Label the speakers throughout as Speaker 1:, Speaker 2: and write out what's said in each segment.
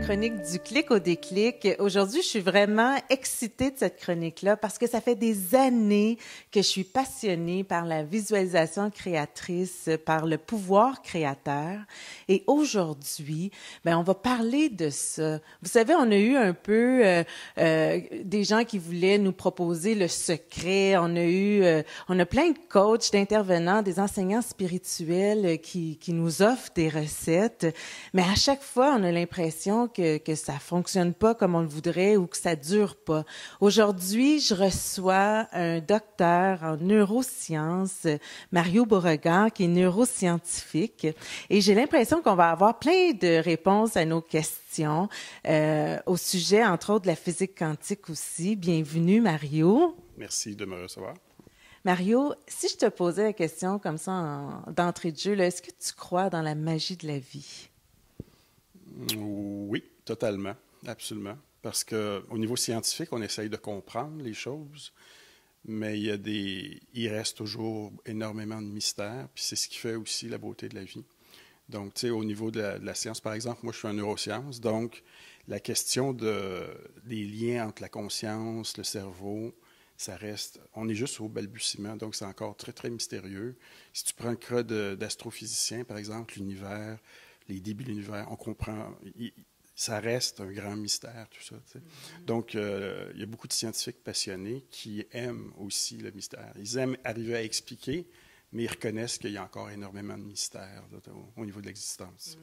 Speaker 1: chronique du Clic au déclic. Aujourd'hui, je suis vraiment excitée de cette chronique-là parce que ça fait des années que je suis passionnée par la visualisation créatrice, par le pouvoir créateur. Et aujourd'hui, on va parler de ça. Vous savez, on a eu un peu des gens qui voulaient nous proposer le secret. On a plein de coachs, d'intervenants, des enseignants spirituels qui nous offrent des recettes. Mais à chaque fois, on a l'impression que ça fonctionne pas comme on le voudrait ou que ça dure pas. Aujourd'hui, je reçois un docteur en neurosciences, Mario Beauregard, qui est neuroscientifique. Et j'ai l'impression qu'on va avoir plein de réponses à nos questions au sujet, entre autres, de la physique quantique aussi. Bienvenue, Mario.
Speaker 2: Merci de me recevoir.
Speaker 1: Mario, si je te posais la question comme ça d'entrée de jeu, là, est-ce que tu crois dans la magie de la vie?
Speaker 2: Oui, totalement, absolument. Parce qu'au niveau scientifique, on essaye de comprendre les choses, mais il reste toujours énormément de mystères, puis c'est ce qui fait aussi la beauté de la vie. Donc, tu sais, au niveau de la science, par exemple, moi, je suis en neurosciences, donc la question des liens entre la conscience, le cerveau, ça reste, on est juste au balbutiement, donc c'est encore très, très mystérieux. Si tu prends le cas d'astrophysiciens, par exemple, l'univers, les débuts de l'univers, on comprend, ça reste un grand mystère, tout ça. Tu sais. Donc, il y a beaucoup de scientifiques passionnés qui aiment aussi le mystère. Ils aiment arriver à expliquer, mais ils reconnaissent qu'il y a encore énormément de mystères là, au niveau de l'existence.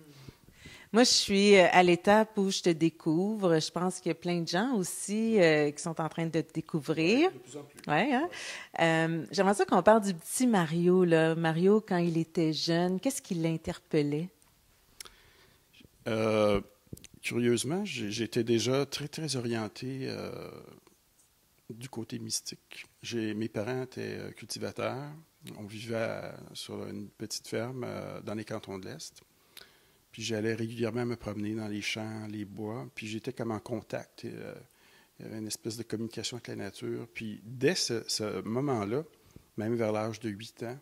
Speaker 1: Moi, je suis à l'étape où je te découvre. Je pense qu'il y a plein de gens aussi qui sont en train de te découvrir.
Speaker 2: De plus en plus.
Speaker 1: Ouais, hein? J'aimerais ça qu'on parle du petit Mario, là. Mario, quand il était jeune, qu'est-ce qui l'interpellait?
Speaker 2: Curieusement, j'étais déjà très, très orienté du côté mystique. Mes parents étaient cultivateurs. On vivait sur une petite ferme dans les cantons de l'Est. Puis j'allais régulièrement me promener dans les champs, les bois. Puis j'étais comme en contact. Il y avait une espèce de communication avec la nature. Puis dès ce moment-là, même vers l'âge de 8 ans,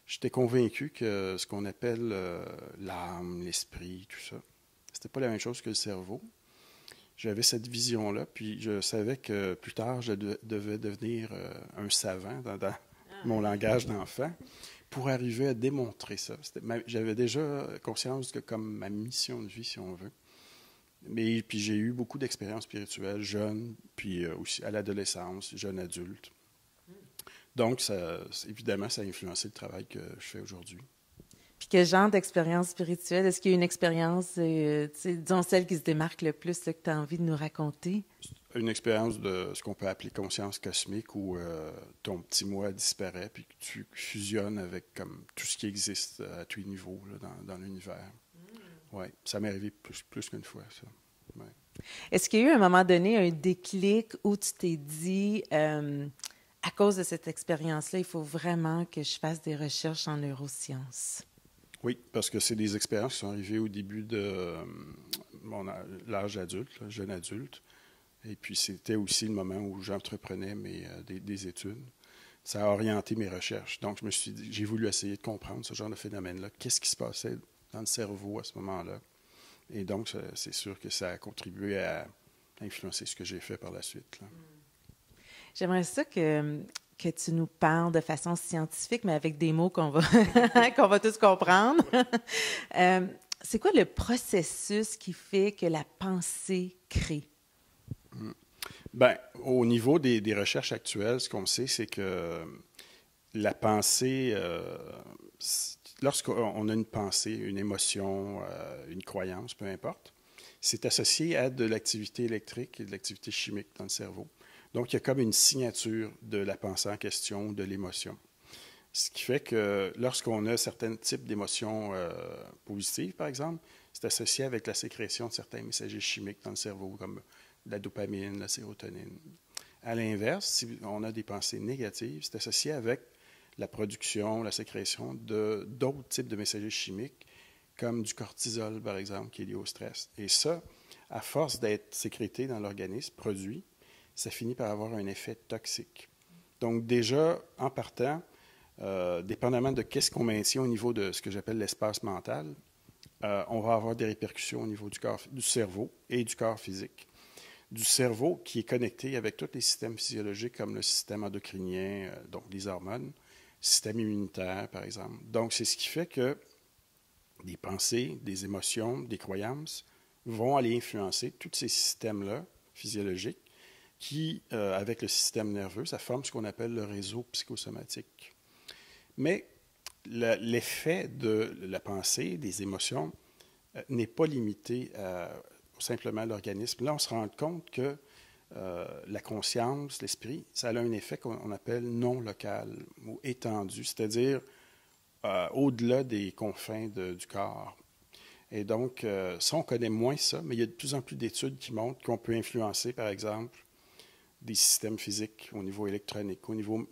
Speaker 2: j'étais convaincu que ce qu'on appelle l'âme, l'esprit, tout ça, c'était pas la même chose que le cerveau. J'avais cette vision-là, puis je savais que plus tard, je devais devenir un savant dans mon langage d'enfant pour arriver à démontrer ça. J'avais déjà conscience que comme ma mission de vie, si on veut. Mais puis j'ai eu beaucoup d'expériences spirituelles, jeune, puis aussi à l'adolescence, jeune adulte. Donc, évidemment, ça a influencé le travail que je fais aujourd'hui.
Speaker 1: Puis quel genre d'expérience spirituelle? Est-ce qu'il y a une expérience, disons, celle qui se démarque le plus, là, que tu as envie de nous raconter?
Speaker 2: Une expérience de ce qu'on peut appeler conscience cosmique où ton petit moi disparaît puis que tu fusionnes avec comme tout ce qui existe à tous les niveaux là, dans l'univers. Oui, ça m'est arrivé plus qu'une fois, ça. Ouais.
Speaker 1: Est-ce qu'il y a eu à un moment donné un déclic où tu t'es dit, à cause de cette expérience-là, il faut vraiment que je fasse des recherches en neurosciences?
Speaker 2: Oui, parce que c'est des expériences qui sont arrivées au début de l'âge adulte, là, jeune adulte. Et puis, c'était aussi le moment où j'entreprenais des études. Ça a orienté mes recherches. Donc, j'ai voulu essayer de comprendre ce genre de phénomène-là. Qu'est-ce qui se passait dans le cerveau à ce moment-là? Et donc, c'est sûr que ça a contribué à influencer ce que j'ai fait par la suite. Là.
Speaker 1: J'aimerais ça que tu nous parles de façon scientifique, mais avec des mots qu'on va, qu'on va tous comprendre. C'est quoi le processus qui fait que la pensée crée?
Speaker 2: Bien, au niveau des recherches actuelles, ce qu'on sait, c'est que la pensée, lorsqu'on a une pensée, une émotion, une croyance, peu importe, c'est associé à de l'activité électrique et de l'activité chimique dans le cerveau. Donc, il y a comme une signature de la pensée en question, de l'émotion. Ce qui fait que lorsqu'on a certains types d'émotions positives, par exemple, c'est associé avec la sécrétion de certains messagers chimiques dans le cerveau, comme la dopamine, la sérotonine. À l'inverse, si on a des pensées négatives, c'est associé avec la production, la sécrétion d'autres types de messagers chimiques, comme du cortisol, par exemple, qui est lié au stress. Et ça, à force d'être sécrété dans l'organisme, produit, ça finit par avoir un effet toxique. Donc déjà, en partant, dépendamment de qu'est-ce qu'on maintient au niveau de ce que j'appelle l'espace mental, on va avoir des répercussions au niveau du cerveau et du corps physique. Du cerveau qui est connecté avec tous les systèmes physiologiques comme le système endocrinien, donc les hormones, système immunitaire, par exemple. Donc, c'est ce qui fait que des pensées, des émotions, des croyances vont aller influencer tous ces systèmes-là physiologiques qui, avec le système nerveux, ça forme ce qu'on appelle le réseau psychosomatique. Mais l'effet de la pensée, des émotions, n'est pas limité simplement à l'organisme. Là, on se rend compte que la conscience, l'esprit, ça a un effet qu'on appelle non local ou étendu, c'est-à-dire au-delà des confins du corps. Et donc, ça, on connaît moins ça, mais il y a de plus en plus d'études qui montrent qu'on peut influencer, par exemple, des systèmes physiques au niveau électronique, au niveau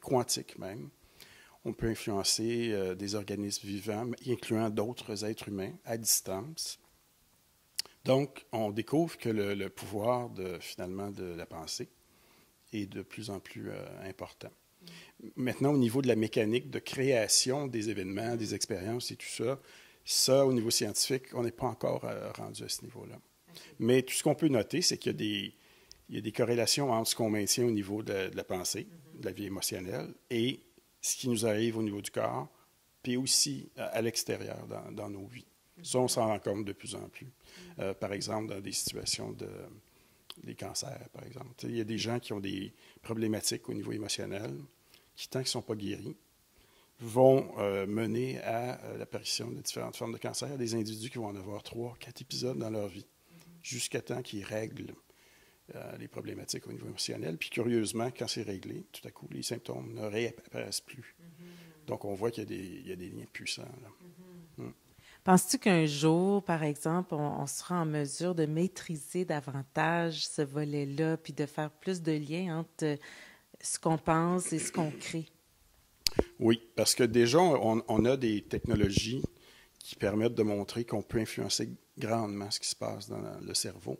Speaker 2: quantique même. On peut influencer des organismes vivants, incluant d'autres êtres humains à distance. Donc, on découvre que le pouvoir finalement de la pensée est de plus en plus important. Maintenant, au niveau de la mécanique de création des événements, des expériences et tout ça, au niveau scientifique, on n'est pas encore rendu à ce niveau-là. Mais tout ce qu'on peut noter, c'est qu'il y a des corrélations entre ce qu'on maintient au niveau de la pensée, de la vie émotionnelle, et ce qui nous arrive au niveau du corps, puis aussi à l'extérieur dans nos vies. Ça, on s'en rend compte de plus en plus. Par exemple, dans des situations des cancers, par exemple. Il y a des gens qui ont des problématiques au niveau émotionnel qui, tant qu'ils ne sont pas guéris, vont mener à l'apparition de différentes formes de cancer. Il y a des individus qui vont en avoir 3, 4 épisodes dans leur vie, jusqu'à temps qu'ils règlent les problématiques au niveau émotionnel. Puis curieusement, quand c'est réglé, tout à coup, les symptômes ne réapparaissent plus. Donc, on voit qu'il y a des liens puissants, là.
Speaker 1: Penses-tu qu'un jour, par exemple, on sera en mesure de maîtriser davantage ce volet-là, puis de faire plus de liens entre ce qu'on pense et ce qu'on crée?
Speaker 2: Oui, parce que déjà, on a des technologies qui permettent de montrer qu'on peut influencer grandement ce qui se passe dans le cerveau.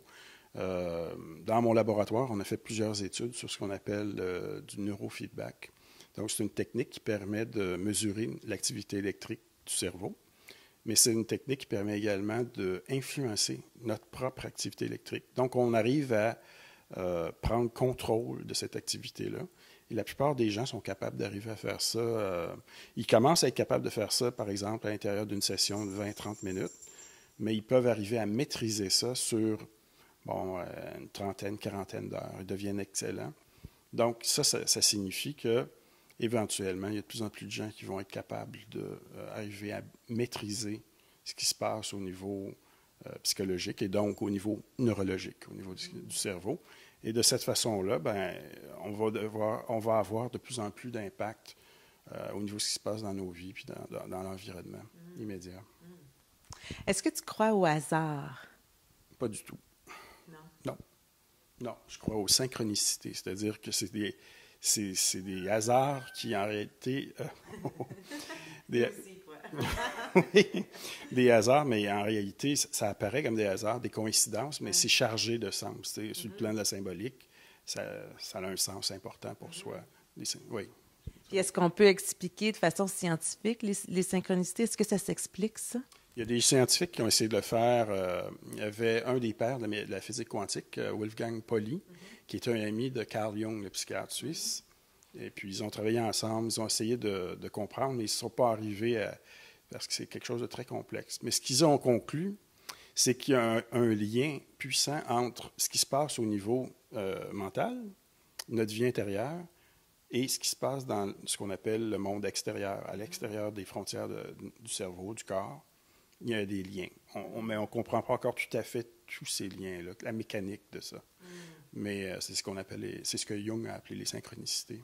Speaker 2: Dans mon laboratoire, on a fait plusieurs études sur ce qu'on appelle du neurofeedback. Donc, c'est une technique qui permet de mesurer l'activité électrique du cerveau, mais c'est une technique qui permet également d'influencer notre propre activité électrique. Donc, on arrive à prendre contrôle de cette activité-là. Et la plupart des gens sont capables d'arriver à faire ça. Ils commencent à être capables de faire ça, par exemple, à l'intérieur d'une session de 20-30 minutes, mais ils peuvent arriver à maîtriser ça sur une trentaine, quarantaine d'heures. Ils deviennent excellents. Donc, ça signifie que éventuellement, il y a de plus en plus de gens qui vont être capables d'arriver à maîtriser ce qui se passe au niveau psychologique et donc au niveau neurologique, au niveau du cerveau. Et de cette façon-là, on va avoir de plus en plus d'impact au niveau de ce qui se passe dans nos vies et dans l'environnement immédiat.
Speaker 1: Est-ce que tu crois au hasard?
Speaker 2: Pas du tout. Non, je crois aux synchronicités, c'est-à-dire que c'est des hasards qui, en réalité... des hasards, mais en réalité, ça apparaît comme des hasards, des coïncidences, mais c'est chargé de sens. Sur le plan de la symbolique, ça a un sens important pour soi. Oui.
Speaker 1: Puis est-ce qu'on peut expliquer de façon scientifique les synchronicités? Est-ce que ça s'explique, ça?
Speaker 2: Il y a des scientifiques qui ont essayé de le faire. Il y avait un des pères de la physique quantique, Wolfgang Pauli, qui était un ami de Carl Jung, le psychiatre suisse. Et puis, ils ont travaillé ensemble, ils ont essayé de comprendre, mais ils ne sont pas arrivés parce que c'est quelque chose de très complexe. Mais ce qu'ils ont conclu, c'est qu'il y a un lien puissant entre ce qui se passe au niveau mental, notre vie intérieure, et ce qui se passe dans ce qu'on appelle le monde extérieur, à l'extérieur des frontières du cerveau, du corps. Il y a des liens. Mais on ne comprend pas encore tout à fait tous ces liens-là, la mécanique de ça. Mais c'est ce que Jung a appelé les synchronicités.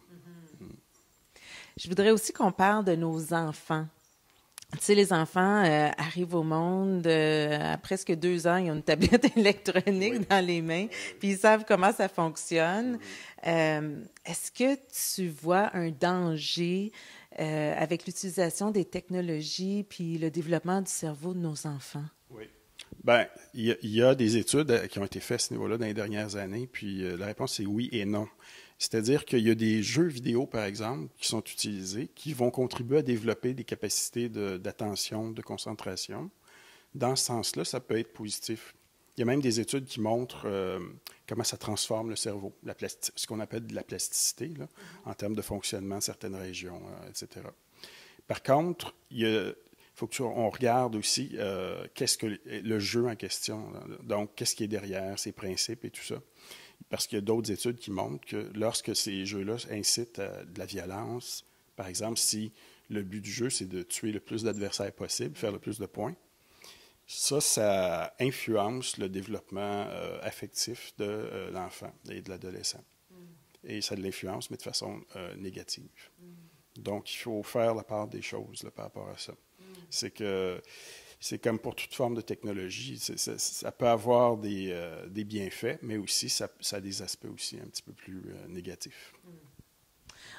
Speaker 1: Je voudrais aussi qu'on parle de nos enfants. Tu sais, les enfants arrivent au monde à presque 2 ans, ils ont une tablette électronique dans les mains, puis ils savent comment ça fonctionne. Est-ce que tu vois un danger avec l'utilisation des technologies puis le développement du cerveau de nos enfants?
Speaker 2: Oui. Bien, il y a des études qui ont été faites à ce niveau-là dans les dernières années, puis la réponse c'est oui et non. C'est-à-dire qu'il y a des jeux vidéo, par exemple, qui sont utilisés, qui vont contribuer à développer des capacités d'attention, de concentration. dans ce sens-là, ça peut être positif. Il y a même des études qui montrent comment ça transforme le cerveau, ce qu'on appelle de la plasticité, là, en termes de fonctionnement de certaines régions, etc. Par contre, il faut qu'on regarde aussi qu'est-ce que le jeu en question. Donc, qu'est-ce qui est derrière ces principes et tout ça. Parce qu'il y a d'autres études qui montrent que lorsque ces jeux-là incitent à de la violence, par exemple, si le but du jeu, c'est de tuer le plus d'adversaires possible, faire le plus de points, ça influence le développement affectif de l'enfant et de l'adolescent. Et ça l'influence, mais de façon négative. Donc, il faut faire la part des choses là, par rapport à ça. C'est que c'est comme pour toute forme de technologie, ça peut avoir des bienfaits, mais aussi ça a des aspects aussi un petit peu plus négatifs.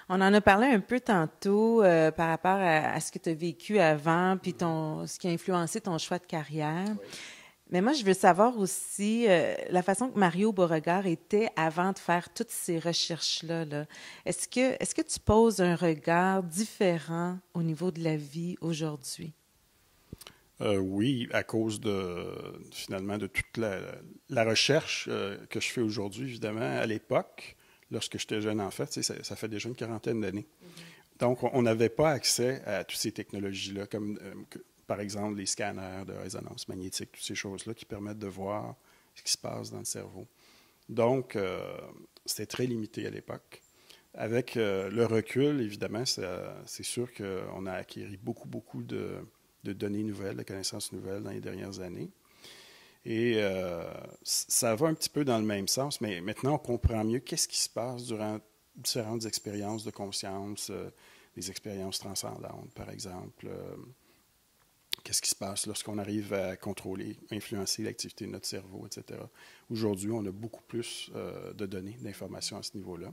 Speaker 1: On en a parlé un peu tantôt par rapport à ce que tu as vécu avant, puis ce qui a influencé ton choix de carrière. Oui. Mais moi, je veux savoir aussi la façon que Mario Beauregard était avant de faire toutes ces recherches-là. Là. Est-ce que tu poses un regard différent au niveau de la vie aujourd'hui?
Speaker 2: Oui, à cause finalement de toute la recherche que je fais aujourd'hui, évidemment, à l'époque, lorsque j'étais jeune enfant, ça fait déjà une quarantaine d'années. Mm-hmm. Donc, on n'avait pas accès à toutes ces technologies-là, comme par exemple les scanners de résonance magnétique, toutes ces choses-là qui permettent de voir ce qui se passe dans le cerveau. Donc, c'était très limité à l'époque. Avec le recul, évidemment, c'est sûr qu'on a acquis beaucoup de données nouvelles, de connaissances nouvelles dans les dernières années. Et ça va un petit peu dans le même sens, mais maintenant, on comprend mieux qu'est-ce qui se passe durant différentes expériences de conscience, des expériences transcendantes, par exemple. Qu'est-ce qui se passe lorsqu'on arrive à contrôler, influencer l'activité de notre cerveau, etc. Aujourd'hui, on a beaucoup plus de données, d'informations à ce niveau-là.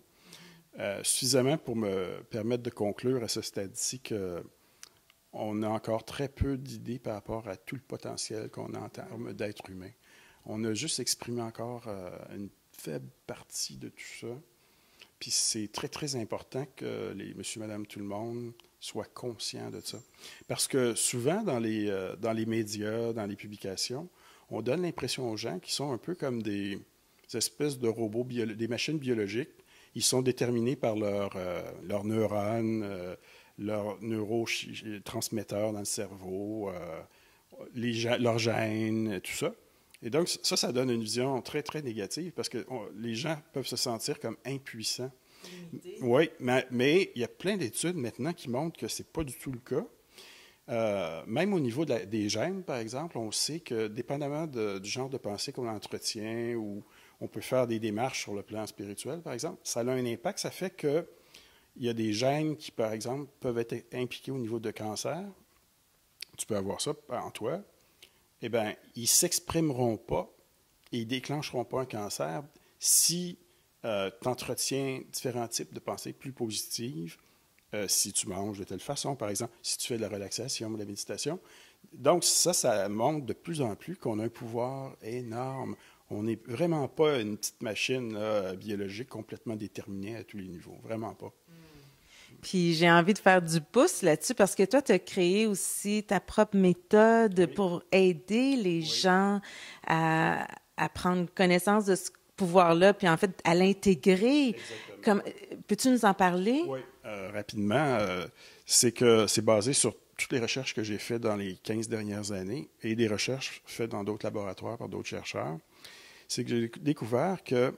Speaker 2: Suffisamment pour me permettre de conclure à ce stade-ci qu'on a encore très peu d'idées par rapport à tout le potentiel qu'on a en termes d'être humain. On a juste exprimé encore une faible partie de tout ça. Puis c'est très, très important que les monsieur, madame, tout le monde soient conscients de ça. Parce que souvent, dans les médias, dans les publications, on donne l'impression aux gens qu'ils sont un peu comme des espèces de robots, des machines biologiques. Ils sont déterminés par leurs neurones, leurs neurotransmetteurs dans le cerveau, leurs gènes, tout ça. Et donc, ça donne une vision très, très négative parce que les gens peuvent se sentir comme impuissants. Oui, mais il y a plein d'études maintenant qui montrent que ce n'est pas du tout le cas. Même au niveau des gènes, par exemple, on sait que dépendamment du genre de pensée qu'on entretient ou on peut faire des démarches sur le plan spirituel, par exemple, ça a un impact. Ça fait qu'il y a des gènes qui, par exemple, peuvent être impliqués au niveau de cancer. Tu peux avoir ça en toi. Eh bien, ils ne s'exprimeront pas et ils ne déclencheront pas un cancer si tu entretiens différents types de pensées plus positives, si tu manges de telle façon, par exemple, si tu fais de la relaxation, de la méditation. Donc, ça montre de plus en plus qu'on a un pouvoir énorme. On n'est vraiment pas une petite machine là, biologique complètement déterminée à tous les niveaux. Vraiment pas.
Speaker 1: Puis j'ai envie de faire du pouce là-dessus parce que toi, tu as créé aussi ta propre méthode pour aider les gens à prendre connaissance de ce pouvoir-là, puis en fait, à l'intégrer. Peux-tu nous en parler?
Speaker 2: Oui, rapidement. C'est que c'est basé sur toutes les recherches que j'ai faites dans les 15 dernières années et des recherches faites dans d'autres laboratoires par d'autres chercheurs. C'est que j'ai découvert que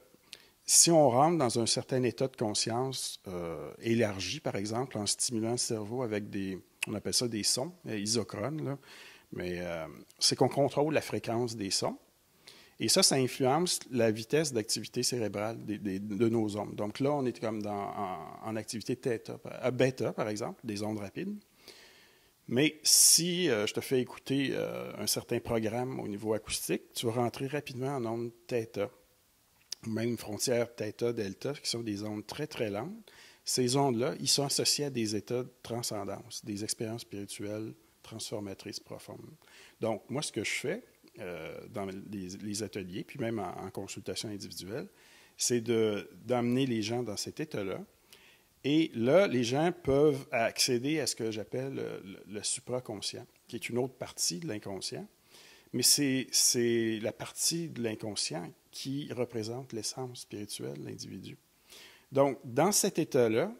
Speaker 2: si on rentre dans un certain état de conscience élargi, par exemple, en stimulant le cerveau avec on appelle ça des sons, isochrones, là, mais c'est qu'on contrôle la fréquence des sons. Et ça influence la vitesse d'activité cérébrale de nos ondes. Donc là, on est comme en activité bêta, par exemple, des ondes rapides. Mais si je te fais écouter un certain programme au niveau acoustique, tu vas rentrer rapidement en ondes θ, ou même frontières θ, delta, qui sont des ondes très, très lentes. Ces ondes-là, ils sont associés à des états de transcendance, des expériences spirituelles transformatrices profondes. Donc, moi, ce que je fais dans les ateliers, puis même en consultation individuelle, c'est d'amener les gens dans cet état-là. Et là, les gens peuvent accéder à ce que j'appelle le supraconscient, qui est une autre partie de l'inconscient. Mais c'est la partie de l'inconscient qui représente l'essence spirituelle de l'individu. Donc, dans cet état-là,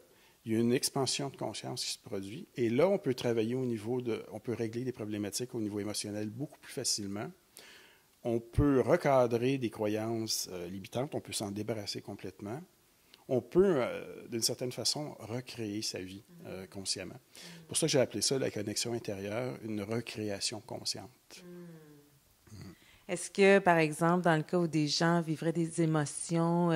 Speaker 2: il y a une expansion de conscience qui se produit. Et là, on peut travailler on peut régler des problématiques au niveau émotionnel beaucoup plus facilement. On peut recadrer des croyances limitantes, on peut s'en débarrasser complètement. On peut, d'une certaine façon, recréer sa vie consciemment. C'est pour ça que j'ai appelé ça la connexion intérieure, une recréation consciente.
Speaker 1: Est-ce que, par exemple, dans le cas où des gens vivraient des émotions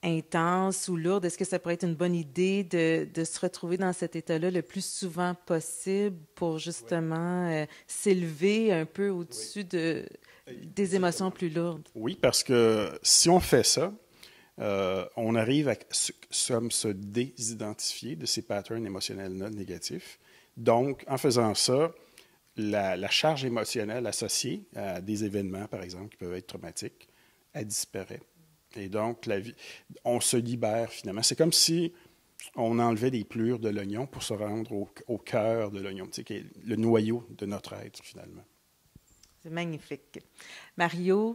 Speaker 1: intenses ou lourdes, est-ce que ça pourrait être une bonne idée de se retrouver dans cet état-là le plus souvent possible pour justement s'élever un peu au-dessus des émotions plus lourdes?
Speaker 2: Oui, parce que si on fait ça, on arrive à se désidentifier de ces patterns émotionnels négatifs. Donc, en faisant ça, la charge émotionnelle associée à des événements, par exemple, qui peuvent être traumatiques, elle disparaît. Et donc, on se libère finalement. C'est comme si on enlevait des plures de l'oignon pour se rendre au cœur de l'oignon, tu sais, qui est le noyau de notre être finalement.
Speaker 1: C'est magnifique. Mario,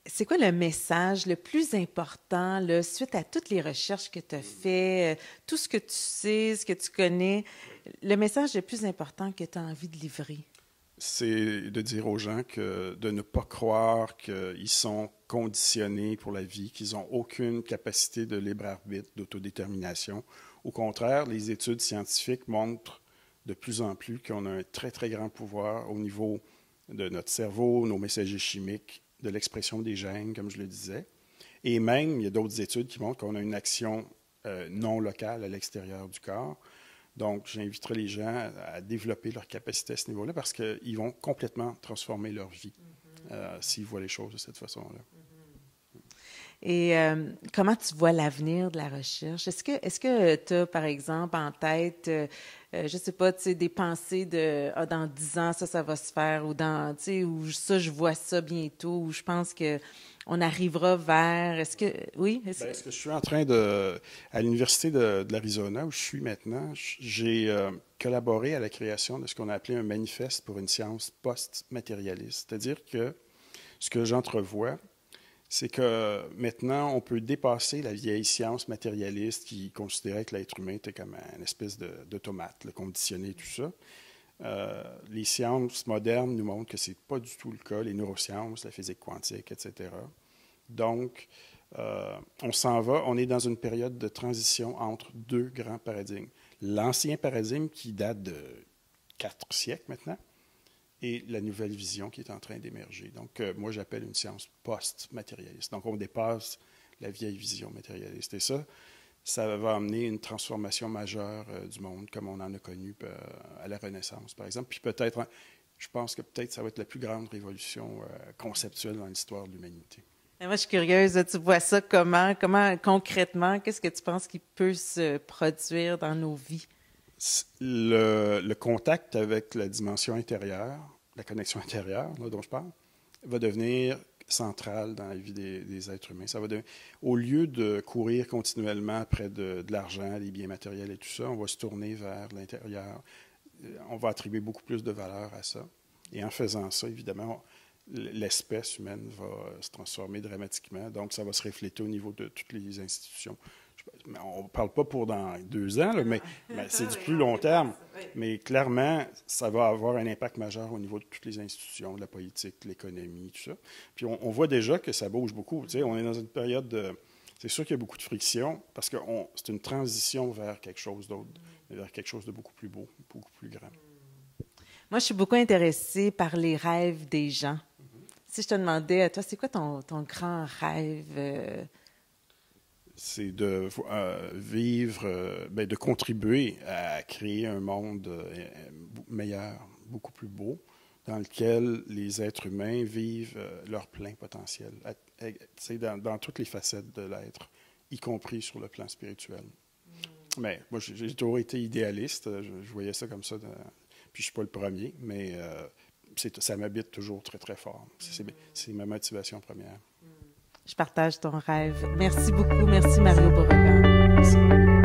Speaker 1: c'est quoi le message le plus important, là, suite à toutes les recherches que tu as faites, tout ce que tu sais, ce que tu connais, le message le plus important que tu as envie de livrer?
Speaker 2: C'est de dire aux gens de ne pas croire qu'ils sont conditionnés pour la vie, qu'ils n'ont aucune capacité de libre arbitre, d'autodétermination. Au contraire, les études scientifiques montrent de plus en plus qu'on a un très, très grand pouvoir au niveau de notre cerveau, nos messagers chimiques, de l'expression des gènes, comme je le disais. Et même, il y a d'autres études qui montrent qu'on a une action non locale à l'extérieur du corps. Donc, j'inviterai les gens à développer leur capacité à ce niveau-là parce qu'ils vont complètement transformer leur vie s'ils voient les choses de cette façon-là.
Speaker 1: Et comment tu vois l'avenir de la recherche? Est-ce que tu as, par exemple, en tête, je ne sais pas, tu sais, des pensées de dans 10 ans, ça va se faire, ou tu sais, ou ça, je vois ça bientôt, ou je pense qu'on arrivera vers. Est-ce que. Oui?
Speaker 2: Est-ce que je suis en train à l'Université de l'Arizona, où je suis maintenant, j'ai collaboré à la création de ce qu'on a appelé un manifeste pour une science post-matérialiste. C'est-à-dire que ce que j'entrevois, c'est que maintenant, on peut dépasser la vieille science matérialiste qui considérait que l'être humain était comme une espèce d'automate, le conditionné, tout ça. Les sciences modernes nous montrent que ce n'est pas du tout le cas, les neurosciences, la physique quantique, etc. Donc, on s'en va, on est dans une période de transition entre deux grands paradigmes. L'ancien paradigme qui date de 4 siècles maintenant, et la nouvelle vision qui est en train d'émerger. Donc, moi, j'appelle une science post-matérialiste. Donc, on dépasse la vieille vision matérialiste. Et ça va amener une transformation majeure du monde, comme on en a connu à la Renaissance, par exemple. Puis peut-être, je pense que peut-être ça va être la plus grande révolution conceptuelle dans l'histoire de l'humanité.
Speaker 1: Et moi, je suis curieuse. Tu vois ça comment concrètement, qu'est-ce que tu penses qui peut se produire dans nos vies?
Speaker 2: Le contact avec la dimension intérieure, la connexion intérieure là, dont je parle, va devenir central dans la vie des êtres humains. Ça va au lieu de courir continuellement après de l'argent, des biens matériels et tout ça, on va se tourner vers l'intérieur. On va attribuer beaucoup plus de valeur à ça. Et en faisant ça, évidemment, l'espèce humaine va se transformer dramatiquement. Donc, ça va se refléter au niveau de toutes les institutions. On ne parle pas pour dans 2 ans, là, mais c'est du plus long terme. Mais clairement, ça va avoir un impact majeur au niveau de toutes les institutions, de la politique, de l'économie, tout ça. Puis on voit déjà que ça bouge beaucoup. Tu sais, on est dans une période de... C'est sûr qu'il y a beaucoup de friction parce que c'est une transition vers quelque chose d'autre, vers quelque chose de beaucoup plus beau, beaucoup plus grand.
Speaker 1: Moi, je suis beaucoup intéressée par les rêves des gens. Si je te demandais à toi, c'est quoi ton grand rêve?
Speaker 2: C'est de vivre, de contribuer à créer un monde meilleur, beaucoup plus beau, dans lequel les êtres humains vivent leur plein potentiel, dans toutes les facettes de l'être, y compris sur le plan spirituel. Mais moi, j'ai toujours été idéaliste, je voyais ça comme ça, puis je ne suis pas le premier, mais ça m'habite toujours très, très fort. C'est ma motivation première.
Speaker 1: Je partage ton rêve. Merci beaucoup. Merci, Mario Beauregard. Merci.